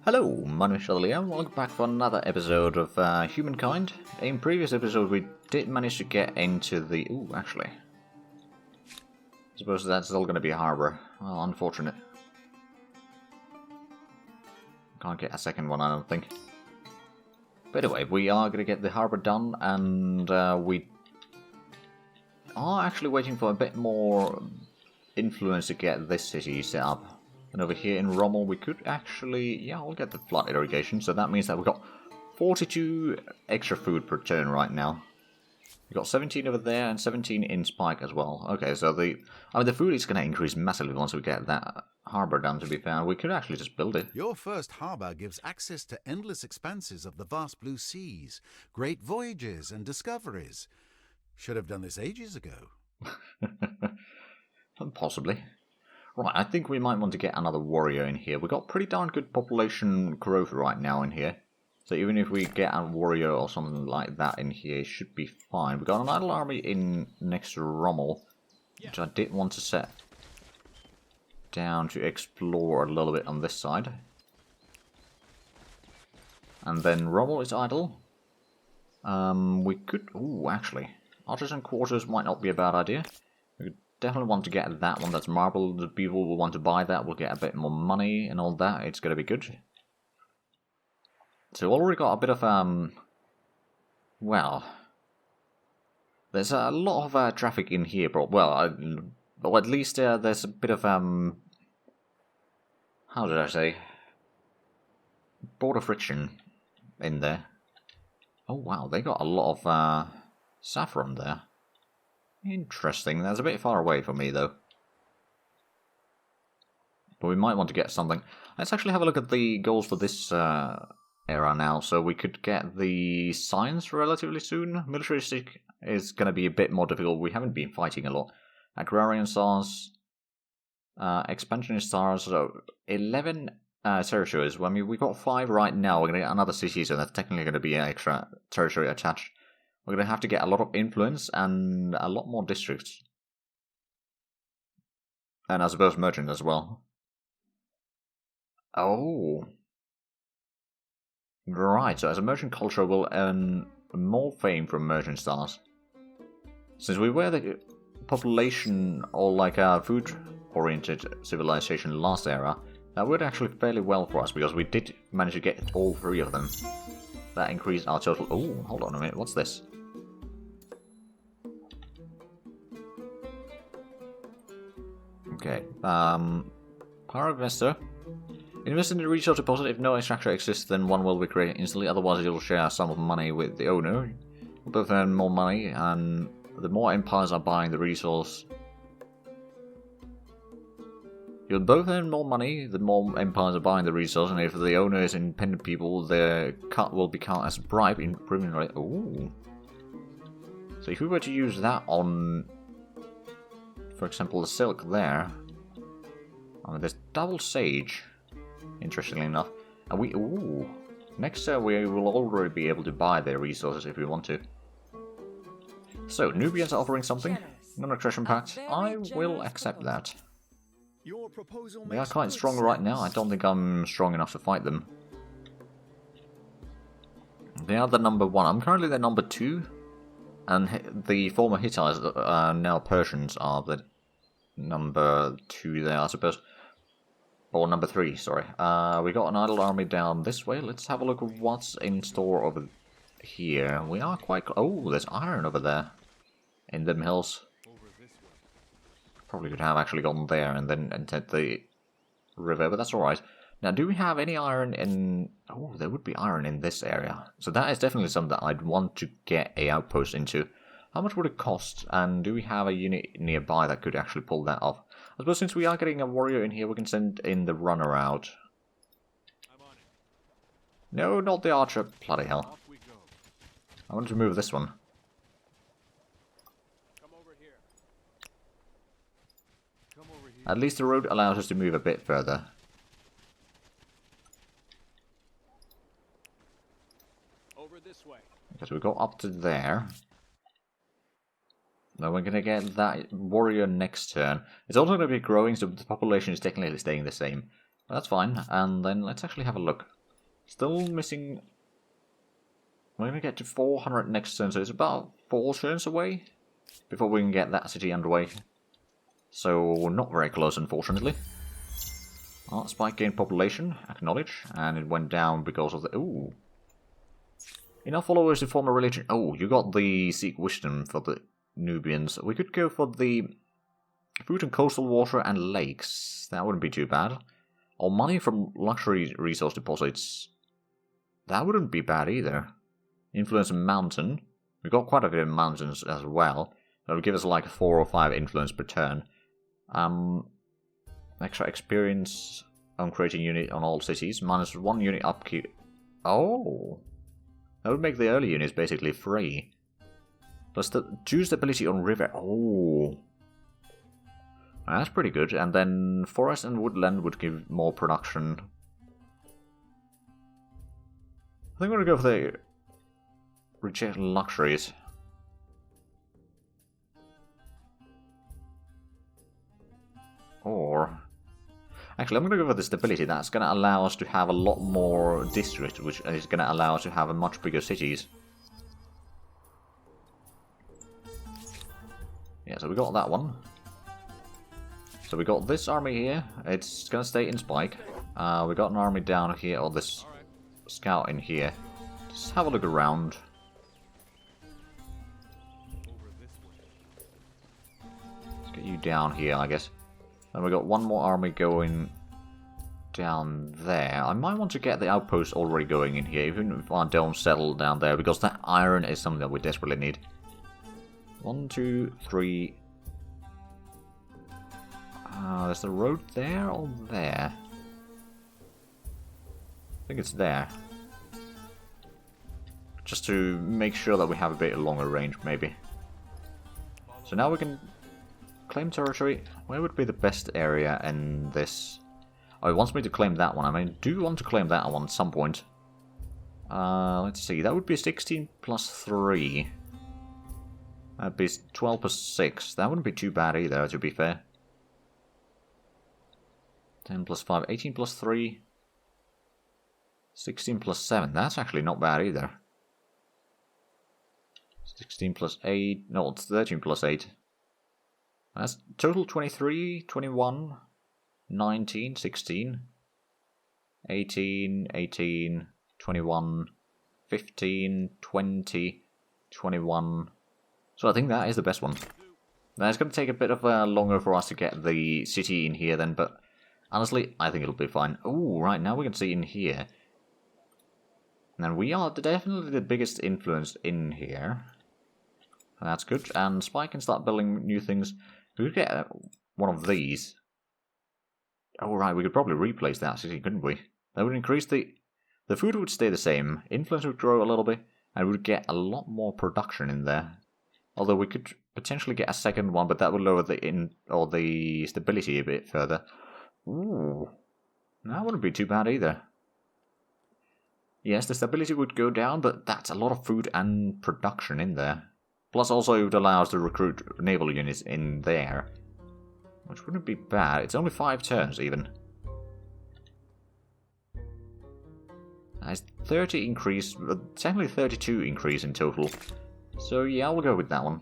Hello, my name is Leo. Welcome back for another episode of Humankind. In previous episode we did manage to get into the... Ooh, actually. I suppose that's still going to be a harbour. Well, unfortunate. Can't get a second one, I don't think. But anyway, we are going to get the harbour done, and we are actually waiting for a bit more influence to get this city set up. And over here in Rommel we could actually, yeah, we'll get the flood irrigation, so that means that we've got 42 extra food per turn right now. We've got 17 over there and 17 in Spike as well. Okay, so the food is going to increase massively once we get that harbour done, to be fair. We could actually just build it. Your first harbour gives access to endless expanses of the vast blue seas, great voyages and discoveries. Should have done this ages ago. Possibly. Right, I think we might want to get another warrior in here. We've got pretty darn good population growth right now in here. So even if we get a warrior or something like that in here, it should be fine. We've got an idle army in next to Rommel, which I did want to set down to explore a little bit on this side. And then Rommel is idle. We could... Ooh, actually. Artisan quarters might not be a bad idea. We could definitely want to get that one. That's marble. The people will want to buy that. We'll get a bit more money and all that. It's going to be good. So we've already got a bit of, well, there's a lot of traffic in here, but, well, or at least there's a bit of, how did I say, border friction in there. Oh, wow, they got a lot of saffron there. Interesting, that's a bit far away from me, though. But we might want to get something. Let's actually have a look at the goals for this, era now, so we could get the science relatively soon. Militaristic is going to be a bit more difficult. We haven't been fighting a lot. Agrarian stars, expansionist stars, so 11 territories. Well, I mean, we've got 5 right now. We're going to get another city, so that's technically going to be an extra territory attached. We're going to have to get a lot of influence and a lot more districts. And I suppose merchant as well. Oh. Right, so as a merchant culture will earn more fame from merchant stars. Since we were the population or like a food-oriented civilization last era, that worked actually fairly well for us because we did manage to get all 3 of them. That increased our total... Oh, hold on a minute, what's this? Okay, Power Investor. Invest in the resource deposit. If no extractor exists, then one will be created instantly. Otherwise, you'll share some of the money with the owner. You'll both earn more money, and the more empires are buying the resource... You'll both earn more money, the more empires are buying the resource, and if the owner is independent people, the cut will be counted as a bribe, improving rate. Ooh. So if we were to use that on, for example, the silk there... I mean, there's double sage... Interestingly enough. And we... Ooh. Next we will already be able to buy their resources if we want to. So, Nubians are offering something. Non-aggression pact. I will accept that. They are quite strong right now. I don't think I'm strong enough to fight them. They are the number 1. I'm currently the number 2. And the former Hittites, now Persians, are the number 2 there, I suppose. Or number 3, sorry. We got an idle army down this way. Let's have a look at what's in store over here. We are quite... Oh, there's iron over there. In them hills. Probably could have actually gone there and then entered the river, but that's alright. Now, do we have any iron in... Oh, there would be iron in this area. So that is definitely something that I'd want to get a outpost into. How much would it cost? And do we have a unit nearby that could actually pull that off? I suppose since we are getting a warrior in here, we can send in the runner out. No, not the archer. Bloody hell. I want to move this one. At least the road allows us to move a bit further. Over this way. Okay, so we go up to there. Now we're going to get that warrior next turn. It's also going to be growing, so the population is technically staying the same. But that's fine. And then let's actually have a look. Still missing... We're going to get to 400 next turn, so it's about 4 turns away before we can get that city underway. So, not very close, unfortunately. Spike gained population, acknowledge, and it went down because of the... Ooh. Enough followers to form a religion. Oh, you got the Seek Wisdom for the Nubians. We could go for the food and coastal water and lakes. That wouldn't be too bad. Or money from luxury resource deposits. That wouldn't be bad either. Influence mountain. We got quite a bit of mountains as well. That would give us like 4 or 5 influence per turn. Extra experience on creating unit on all cities. -1 unit upkeep. Oh. That would make the early units basically free. Plus choose the ability on river. Oh. That's pretty good. And then forest and woodland would give more production. I think we're going to go for the reject luxuries. Or... Actually, I'm going to go for the stability. That's going to allow us to have a lot more districts, which is going to allow us to have a much bigger cities. Yeah, so we got that one. So we got this army here. It's going to stay in Spike. We got an army down here, or this scout in here. Just have a look around. Let's get you down here, I guess. And we got one more army going down there. I might want to get the outpost already going in here, even if I don't settle down there, because that iron is something that we desperately need. 1, 2, 3. There's the road there or there? I think it's there. Just to make sure that we have a bit longer range, maybe. So now we can claim territory. Where would be the best area in this? Oh, it wants me to claim that one. I mean, do want to claim that one at some point. Let's see. That would be 16 plus 3. That'd be 12 plus 6. That wouldn't be too bad either, to be fair. 10 plus 5. 18 plus 3. 16 plus 7. That's actually not bad either. 16 plus 8. No, it's 13 plus 8. That's total 23, 21, 19, 16, 18, 18, 21, 15, 20, 21. So I think that is the best one. Now it's going to take a bit of longer for us to get the city in here then, but honestly, I think it'll be fine. Ooh, right, now we can see in here. And we are definitely the biggest influence in here. And that's good. And Spike can start building new things. We could get one of these. Oh, right, we could probably replace that city, couldn't we? That would increase the food would stay the same. Influence would grow a little bit, and we would get a lot more production in there. Although we could potentially get a second one, but that would lower the stability a bit further. Ooh, that wouldn't be too bad either. Yes, the stability would go down, but that's a lot of food and production in there. Plus also it would allow us to recruit naval units in there. Which wouldn't be bad. It's only 5 turns even. Nice 30 increase, but technically 32 increase in total. So yeah, we'll go with that one.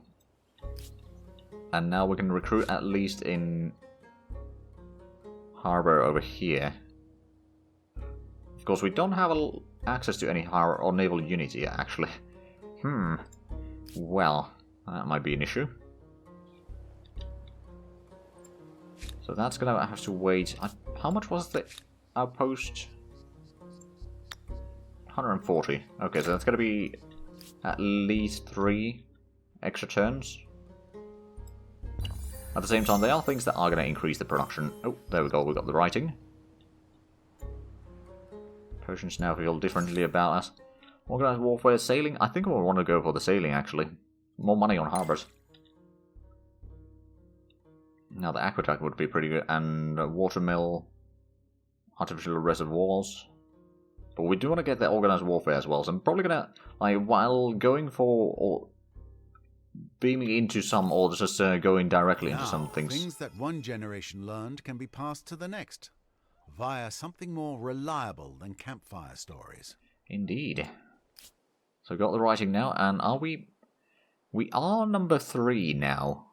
And now we can recruit at least in Harbor over here. Of course, we don't have access to any harbor or naval units yet, actually. Well, that might be an issue. So that's gonna have to wait. How much was the outpost? 140. Okay, so that's gonna be at least 3 extra turns. At the same time, there are things that are gonna increase the production. Oh, there we go, we got the writing. Persians now feel differently about us. Organized warfare, sailing. I think we'll want to go for the sailing, actually. More money on harbors. Now the aqueduct would be pretty good, and watermill, artificial reservoirs. But we do want to get the organized warfare as well, so I'm probably gonna, like, while going for or beaming into some, or just going directly into some things. Things that one generation learned can be passed to the next. via something more reliable than campfire stories. Indeed. So got the writing now, and are we... We are number 3 now.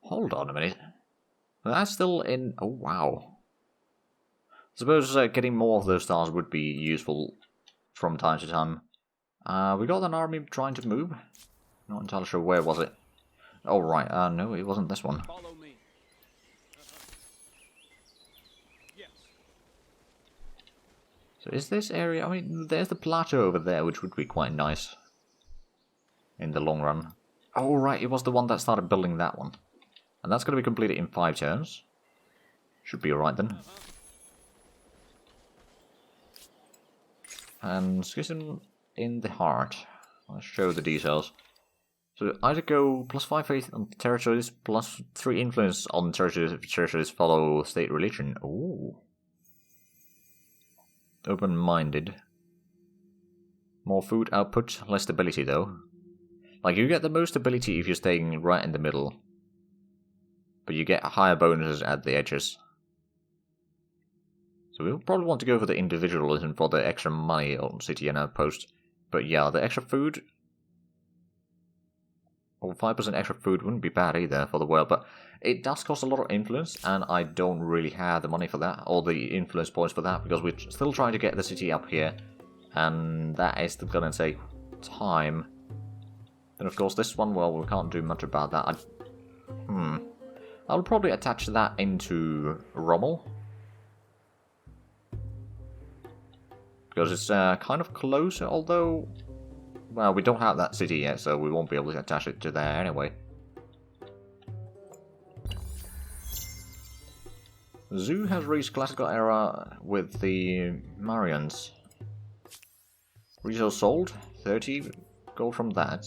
Hold on a minute. That's still in... Oh, wow. I suppose getting more of those stars would be useful from time to time. We got an army trying to move. Not entirely sure where was it. Oh, right. No, it wasn't this one. Follow me. Yes. So is this area... I mean, there's the plateau over there, which would be quite nice. In the long run. Oh, right. It was the one that started building that one. And that's going to be completed in 5 turns. Should be alright then. And schism in the heart. Let's show the details. So either go +5 faith on territories, +3 influence on territories if territories follow state religion. Ooh. Open-minded. More food output, less stability though. Like, you get the most stability if you're staying right in the middle. But you get higher bonuses at the edges. So we'll probably want to go for the individualism for the extra money on city and outpost. But yeah, the extra food... Well, 5% extra food wouldn't be bad either for the world, but it does cost a lot of influence, and I don't really have the money for that, or the influence points for that, because we're still trying to get the city up here, and that is still gonna take time. Then of course this one, well, we can't do much about that. I'll probably attach that into Rommel. Because it's kind of close, although... Well, we don't have that city yet, so we won't be able to attach it to there anyway. Zoo has reached classical era with the Marians. Resource sold, 30 gold from that.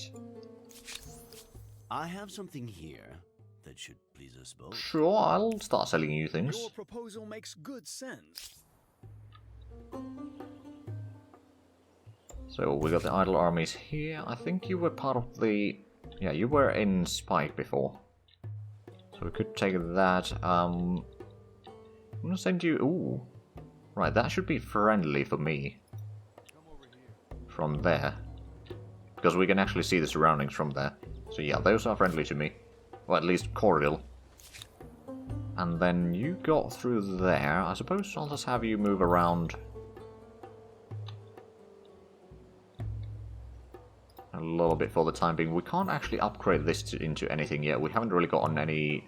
I have something here that should please us both. Sure, I'll start selling you things. Your proposal makes good sense. So we got the idle armies here. I think you were part of the... Yeah, you were in Spike before. So we could take that. I'm gonna send you... Ooh. Right, that should be friendly for me. From there. Because we can actually see the surroundings from there. So yeah, those are friendly to me. Or at least cordial. And then you got through there. I suppose I'll just have you move around... a little bit for the time being. We can't actually upgrade this into anything yet. We haven't really gotten any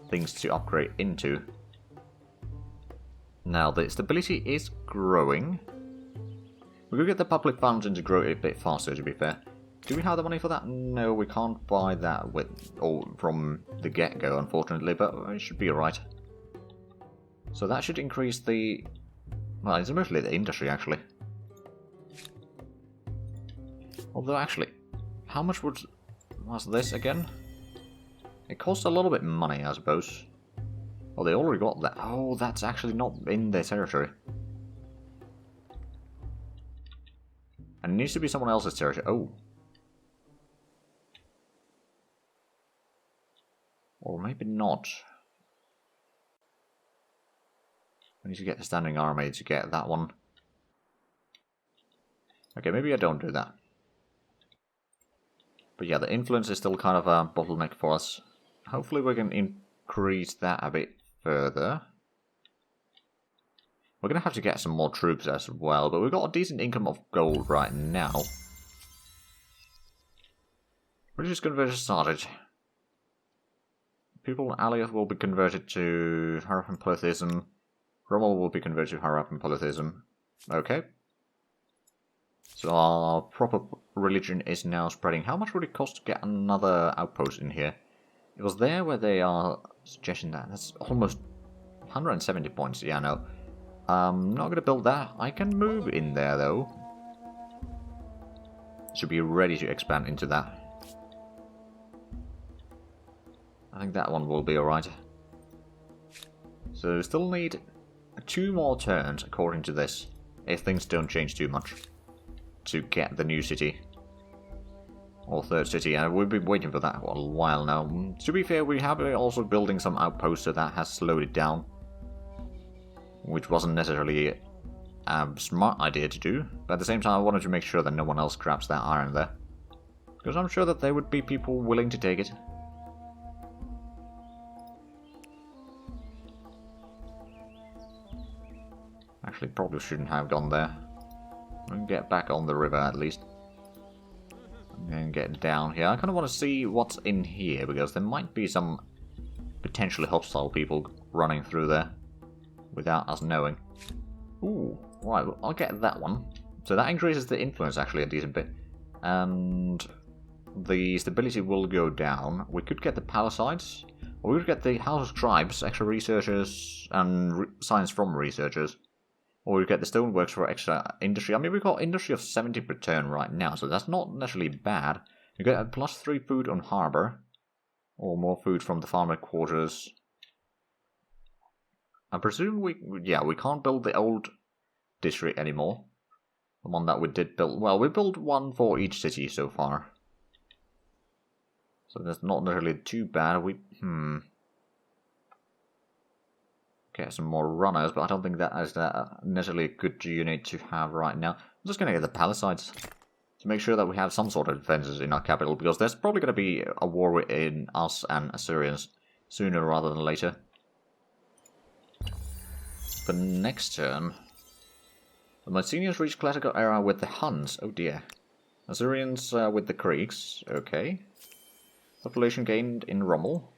things to upgrade into. Now, the stability is growing. We could get the public fountain to grow a bit faster, to be fair. Do we have the money for that? No, we can't buy that with from the get-go, unfortunately, but it should be alright. So that should increase the... Well, it's mostly the industry, actually. Although, actually, how much was this again? It costs a little bit of money, I suppose. Well, they already got that. Oh, that's actually not in their territory. And it needs to be someone else's territory. Oh. Or maybe not. I need to get the standing army to get that one. Okay, maybe I don't do that. But yeah, the influence is still kind of a bottleneck for us. Hopefully we can increase that a bit further. We're going to have to get some more troops as well, but we've got a decent income of gold right now. British conversion started. People in Alioth will be converted to Harappan polytheism. Rommel will be converted to Harappan polytheism. Okay. So our proper religion is now spreading. How much would it cost to get another outpost in here? It was there where they are suggesting that. That's almost 170 points. Yeah, no. I'm not going to build that. I can move in there, though. Should be ready to expand into that. I think that one will be alright. So still need 2 more turns, according to this. If things don't change too much. To get the new city. Or third city, and we've been waiting for that for a while now. To be fair, we have been also building some outposts, so that has slowed it down. which wasn't necessarily a smart idea to do, but at the same time I wanted to make sure that no one else grabs that iron there. Because I'm sure that there would be people willing to take it. Actually, probably shouldn't have gone there. And get back on the river at least. And get down here. I kind of want to see what's in here, because there might be some potentially hostile people running through there without us knowing. Ooh, right, well, I'll get that one. So that increases the influence actually a decent bit. And the stability will go down. We could get the Palisades, or we could get the House of Tribes, extra researchers, and science from researchers. Or we get the Stoneworks for extra industry. I mean, we've got industry of 70 per turn right now, so that's not necessarily bad. You get a +3 food on harbour, or more food from the farmer quarters. I presume we can't build the old district anymore. The one that we did build. Well, we built one for each city so far. So that's not necessarily too bad. Get some more runners, but I don't think that is necessarily a good unit to have right now. I'm just going to get the Palisades to make sure that we have some sort of defenses in our capital, because there's probably going to be a war in us and Assyrians sooner rather than later. The next turn, the Mycenaeans reach classical era with the Huns. Oh dear. Assyrians with the Greeks. Okay. Population gained in Rommel.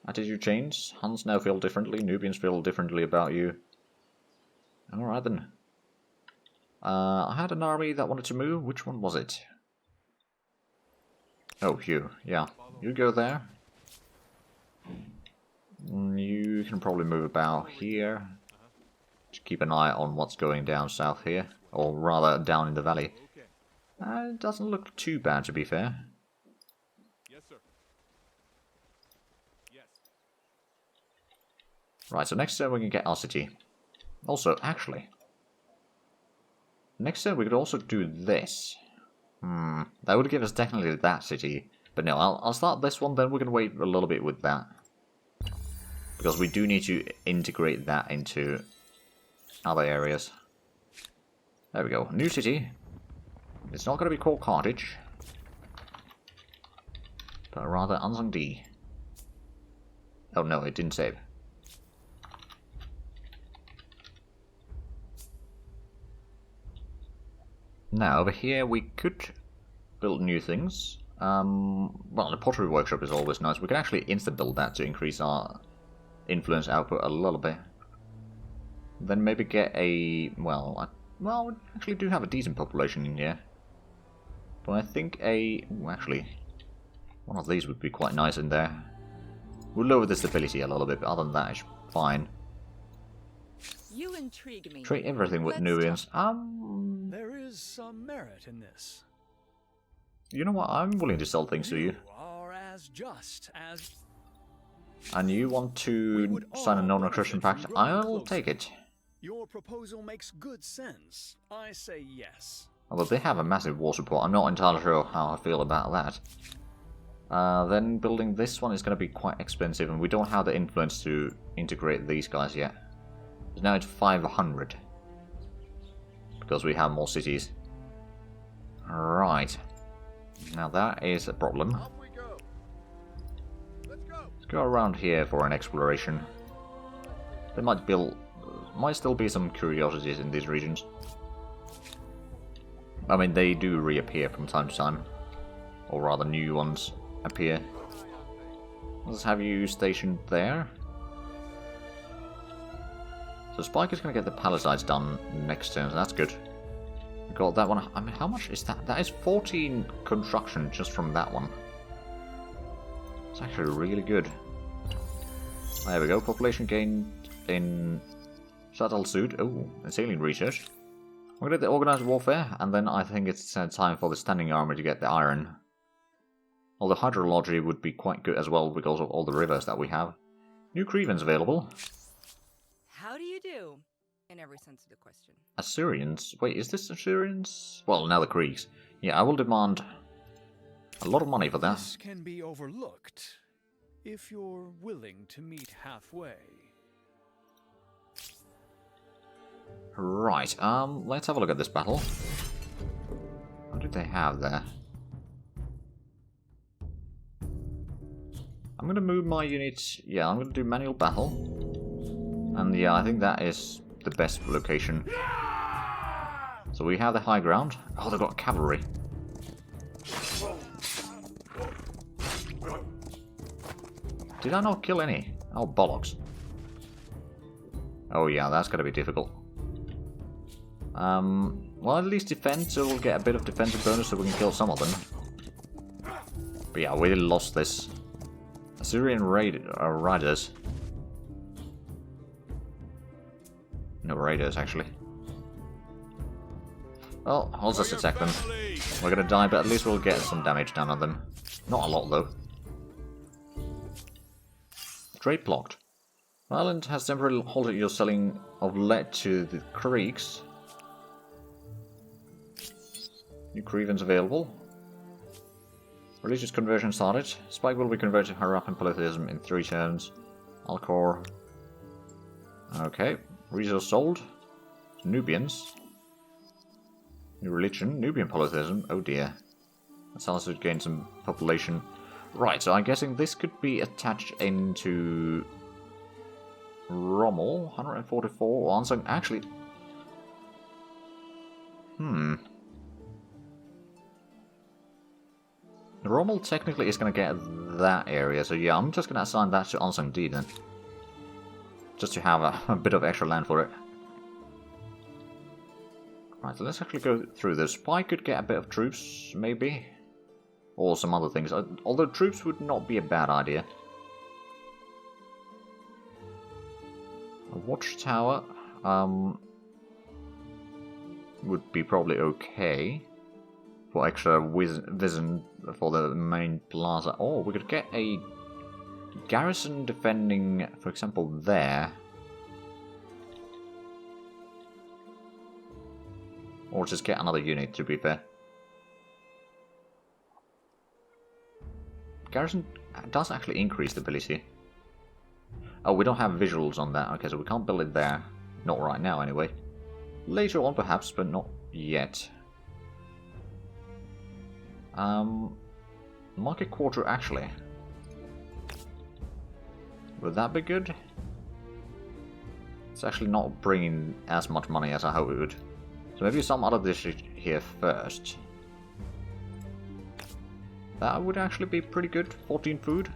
Attitude change. Huns now feel differently. Nubians feel differently about you. Alright then. I had an army that wanted to move. Which one was it? Oh, you. Yeah. You go there. You can probably move about here. Just keep an eye on what's going down south here. Or rather, down in the valley. It doesn't look too bad, to be fair. Right, so next turn we can get our city. Also, actually, next turn we could also do this. That would give us technically that city. But no, I'll start this one, then we can wait a little bit with that. Because we do need to integrate that into other areas. There we go, new city. It's not going to be called Carthage, but rather Ansang D. Oh no, it didn't save. Now, over here we could build new things. Well, the pottery workshop is always nice. We can actually insta-build that to increase our influence output a little bit. Then maybe get a... well, we actually do have a decent population in here. But I think actually, one of these would be quite nice in there. We'll lower the stability a little bit, but other than that, it's fine. You intrigue me. Treat everything with Nubians. There is some merit in this. You know what? I'm willing to sell things to you. You are as just as... And you want to sign a non-aggression pact? I'll take it. Your proposal makes good sense. I say yes. Although they have a massive war support, I'm not entirely sure how I feel about that. Then building this one is going to be quite expensive, and we don't have the influence to integrate these guys yet. So now it's 500. Because we have more cities. Right. Now that is a problem. Off we go. Let's go. Let's go around here for an exploration. There might still be some curiosities in these regions. I mean, they do reappear from time to time. Or rather, new ones appear. Let's have you stationed there. So Spike is going to get the Palisades done next turn, so that's good. We got that one. I mean, how much is that? That is 14 construction just from that one. It's actually really good. There we go. Population gained in Shuttle Suit. Oh, it's alien research. We're going to do the organized warfare, and then I think it's time for the standing army to get the iron. Although hydrology would be quite good as well because of all the rivers that we have. New Crevens available. How do you do? In every sense of the question. Assyrians? Wait, is this Assyrians? Well, now the Greeks. Yeah, I will demand a lot of money for that. This can be overlooked if you're willing to meet halfway. Right, let's have a look at this battle. What did they have there? I'm gonna move my units. Yeah, I'm gonna do manual battle. And yeah, I think that is the best location. So we have the high ground. Oh, they've got cavalry. Did I not kill any? Oh, bollocks. Oh yeah, that's gonna be difficult. Well, at least defend, so we'll get a bit of defensive bonus so we can kill some of them. But yeah, we lost this. Assyrian riders. No, raiders, actually. Well, I'll just attack them. We're gonna die, but at least we'll get some damage done on them. Not a lot, though. Trade blocked. Ireland has temporarily halted your selling of lead to the Creeks. New grievance available. Religious conversion started. Spike will be converted to Harappan polytheism in 3 turns. Alcor. Okay. Resource sold. Nubians. New religion. Nubian polytheism. Oh dear. That's also gain some population. Right, so I'm guessing this could be attached into Rommel. 144. Answering. Actually. Rommel technically is going to get that area, so yeah, I'm just going to assign that to Ansang D then. Just to have a bit of extra land for it. Right, so let's actually go through this. Spy could get a bit of troops, maybe. Or some other things. Although troops would not be a bad idea. A watchtower would be probably okay. For extra vision for the main plaza. Oh, we could get a garrison defending, for example, there. Or just get another unit, to be fair. Garrison does actually increase the ability. Oh, we don't have visuals on that. Okay, so we can't build it there. Not right now, anyway. Later on, perhaps, but not yet. Market quarter, actually. Would that be good? It's actually not bringing as much money as I hoped it would. So maybe some other district here first. That would actually be pretty good. 14 food.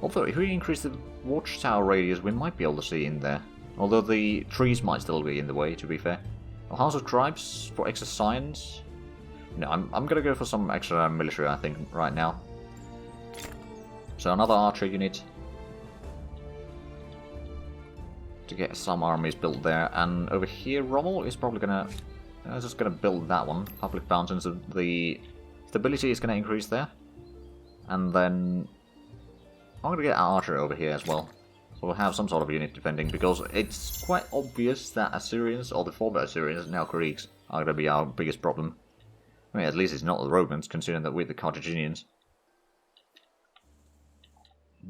Although, if we increase the watchtower radius, we might be able to see in there. Although the trees might still be in the way, to be fair. A House of Tribes for extra science. No, I'm gonna go for some extra military, I think, right now. So another archer unit. To get some armies built there. And over here, Rommel is probably gonna... I'm just gonna build that one. Public fountains. The stability is gonna increase there. And then... I'm gonna get an archer over here as well. So we'll have some sort of unit defending, because it's quite obvious that Assyrians, or the former Assyrians, now Greeks, are going to be our biggest problem. I mean, at least it's not the Romans, considering that we're the Carthaginians.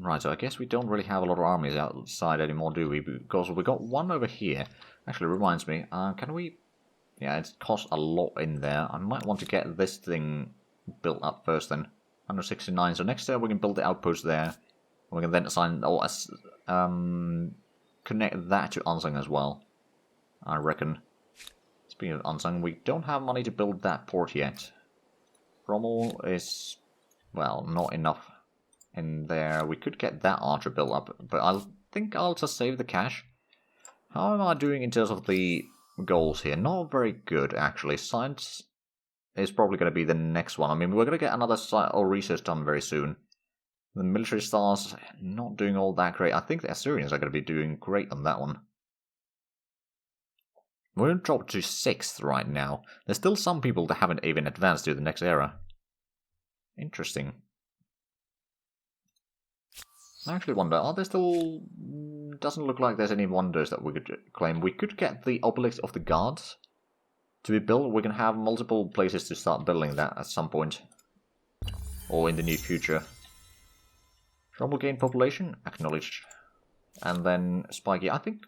Right, so I guess we don't really have a lot of armies outside anymore, do we? Because we got one over here. Actually, reminds me, can we... Yeah, it costs a lot in there. I might want to get this thing built up first then. 169, so next time we can build the outpost there. We can then assign, or connect that to Ansang as well, I reckon. Speaking of Ansang, we don't have money to build that port yet. Rommel is, well, not enough in there. We could get that archer built up, but I think I'll just save the cash. How am I doing in terms of the goals here? Not very good, actually. Science is probably going to be the next one. I mean, we're going to get another or research done very soon. The military stars not doing all that great. I think the Assyrians are going to be doing great on that one. We're going to drop to 6th right now. There's still some people that haven't even advanced to the next era. Interesting. I actually wonder, are there still... Doesn't look like there's any wonders that we could claim. We could get the obelisk of the gods to be built. We can have multiple places to start building that at some point. Or in the near future. Trouble gain population, acknowledged. And then Spiky, I think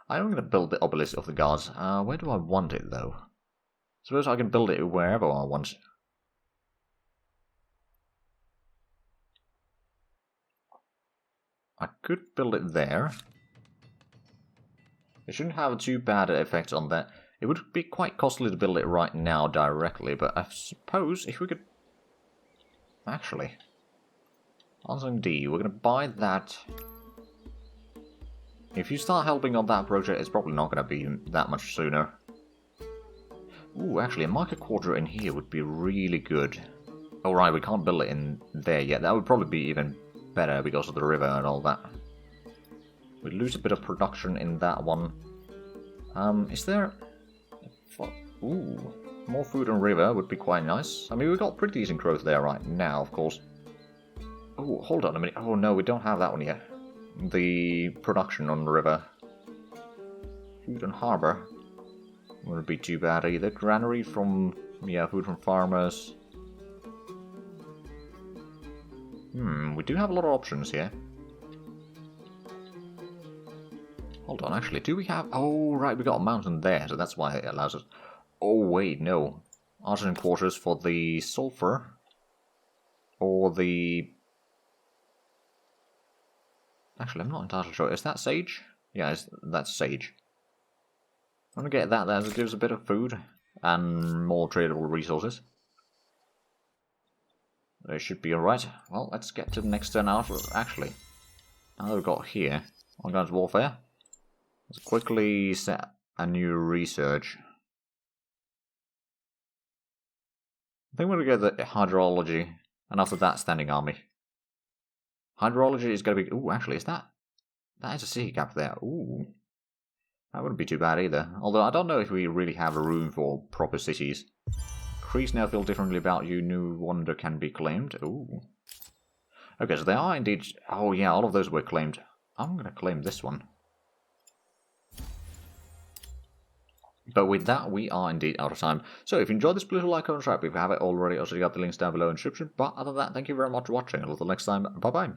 I'm going to build the obelisk of the gods. Where do I want it though? Suppose I can build it wherever I want. I could build it there. It shouldn't have too bad an effect on that. It would be quite costly to build it right now directly, but I suppose if we could... Actually... Answering D, we're going to buy that. If you start helping on that project, it's probably not going to be that much sooner. Ooh, actually, a market quarter in here would be really good. Oh, right, we can't build it in there yet. That would probably be even better because of the river and all that. We lose a bit of production in that one. Is there... Ooh, more food and river would be quite nice. I mean, we've got pretty decent growth there right now, of course. Oh, hold on a minute. Oh no, we don't have that one yet. The production on the river. Food and harbour. Wouldn't be too bad either. Granary from... yeah, food from farmers. We do have a lot of options here. Hold on, actually, do we have... Oh, right, we got a mountain there, so that's why it allows us... Oh, wait, no. Artisan quarters for the sulfur. Or the... Actually, I'm not entirely sure. Is that sage? Yeah, that's sage. I'm gonna get that there, it gives a bit of food. And more tradable resources. It should be alright. Well, let's get to the next turn out. Actually, now that we've got here, Organized Warfare, let's quickly set a new research. I think we're going to get the hydrology, and after that, standing army. Hydrology is going to be... Ooh, actually, is that... That is a city cap there. Ooh. That wouldn't be too bad either. Although I don't know if we really have room for proper cities. Crees now feel differently about you. New wonder can be claimed. Ooh. Okay, so they are indeed... Oh yeah, all of those were claimed. I'm going to claim this one. But with that, we are indeed out of time. So if you enjoyed this, please like, comment, subscribe if you haven't already. Also, you got the links down below in the description. But other than that, thank you very much for watching. Until next time, bye-bye.